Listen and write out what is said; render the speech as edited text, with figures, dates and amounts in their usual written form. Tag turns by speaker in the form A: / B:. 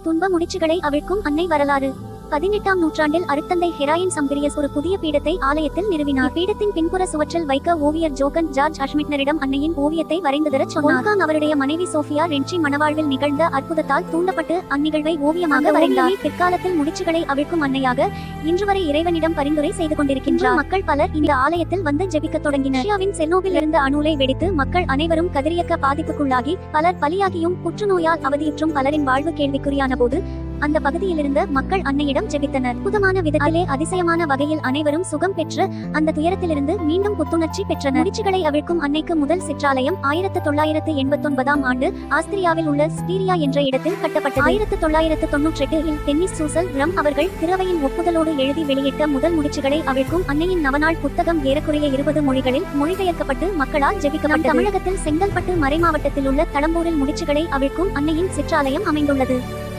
A: துன்ப முடிச்சுகளை அவிழ்க்கும் அன்னை வரலாறு. 18ஆம் நூற்றாண்டில் அருட்தந்தை ஹெராயின் சம்பிரியஸ் ஒரு புதிய பீடத்தை ஆலயத்தில் நிறுவினார். பீடத்தின் பின்புற சுவற்றில் வைக்க ஓவியர் ஜோகன் ஜார்ஜ் அஷ்மிட்னரிடம் அன்னையின் ஓவியத்தை வரைந்துதரச் சொன்னார். அவருடைய மனைவி சோஃபியா ரென்ச்சி மணவாழ்வில் நிகழ்ந்த அற்புதத்தால் தூண்டப்பட்டு அந்நிகழ்வை ஓவியமாக வரைந்தார். பிற்காலத்தில் முடிச்சுகளை அவிழ்க்கும் அன்னையாக இன்று வரை இறைவனிடம் பரிந்துரை செய்து கொண்டிருக்கின்றார். மக்கள் பலர் இந்த ஆலயத்தில் வந்து ஜெபிக்க தொடங்கினர். ரஷ்யாவின் செர்னோபில் இருந்த அணுலை வெடித்து மக்கள் அனைவரும் கதிரியக்க பாதிப்புக்குள்ளாகி பலர் பலியாகியும் புற்றுநோயால் அவதியுற்றும் பலரின் வாழ்வு கேள்விக்குறியான போது அந்த பகுதியிலிருந்த மக்கள் அன்னையிடம் ஜெபித்தனர். புதுமான விதத்திலே அதிசயமான வகையில் அனைவரும் சுகம் பெற்று அந்த துயரத்திலிருந்து மீண்டும் புத்துணர்ச்சி பெற்றனர். முடிச்சுகளை அவிழ்க்கும் அன்னைக்கு முதல் சிற்றாலயம் 1989ஆம் ஆண்டு ஆஸ்திரியாவில் உள்ள ஸ்டீரியா என்ற இடத்தில் கட்டப்பட்டது. 1998இல் டென்னிஸ் சூசல் ரம் அவர்கள் திரவையின் ஒப்புதலோடு எழுதி வெளியிட்ட முதல் முடிச்சுகளை அவிழ்க்கும் அன்னையின் நவநாள் புத்தகம் ஏறக்குறைய 20 மொழிகளில் மொழிபெயர்க்கப்பட்டு மக்களால் ஜெபிக்கப்பட்டது. தமிழகத்தில் செங்கல்பட்டு மறைமாவட்டத்தில் உள்ள தளம்பூரில் முடிச்சுகளை அவிழ்க்கும் அன்னையின் சிற்றாலயம் அமைந்துள்ளது.